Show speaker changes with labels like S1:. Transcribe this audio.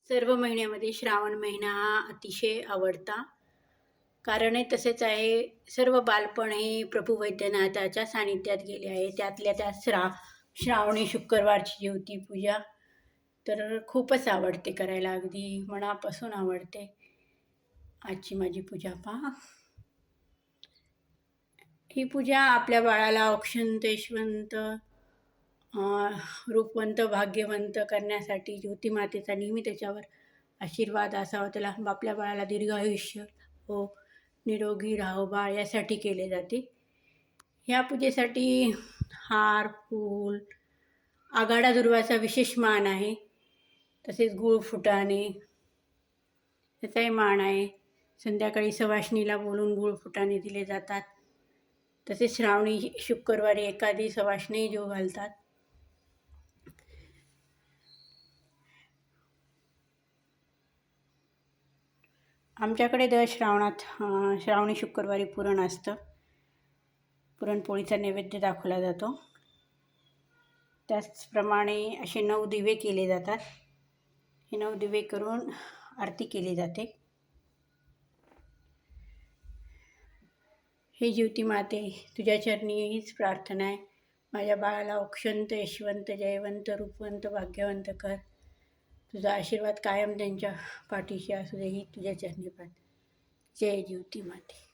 S1: सर्व महिन्यामध्ये श्रावण महिना हा अतिशय आवडता. कारण तसेच आहे, सर्व बालपण हे प्रभू वैद्यनाथाच्या सानिध्यात गेले आहे. त्यातल्या त्यात श्रावणी शुक्रवारची जी होती पूजा, तर खूपच आवडते करायला, अगदी मनापासून आवडते. आजची माझी पूजा पहा. ही पूजा आपल्या बाळाला औक्षंत, यशवंत, रूपवंत, भाग्यवंत करण्यासाठी ज्योतिमातेचा नेहमी त्याच्यावर आशीर्वाद असावा, त्याला आपल्या बाळाला दीर्घ आयुष्य हो, निरोगी राहो बाळ, यासाठी केले जाते. ह्या पूजेसाठी हार, फूल, आघाडा दुर्वाचा विशेष मान आहे. तसेच गूळ फुटाणे त्याचाही मान आहे. संध्याकाळी सवाष्णीला बोलून गूळ फुटाणे दिले जातात. तसेच श्रावणी शुक्रवारी एखादी सवाष्णी जो घालतात. आमच्याकडे दर श्रावणी शुक्रवारी पुरण असतं. पुरणपोळीचा नैवेद्य दाखवला जातो. त्याचप्रमाणे असे 9 दिवे केले जातात. हे 9 दिवे करून आरती केली जाते. हे ज्योतिमाते, तुझ्या चरणी हीच प्रार्थना आहे. माझ्या बाळाला औक्षंत, यशवंत, जयवंत, रूपवंत, भाग्यवंत कर. तुझा आशीर्वाद कायम त्यांच्या पाठीशी असू दे, ही तुझ्या चरणी प्रार्थना. जय ज्योतिमाते.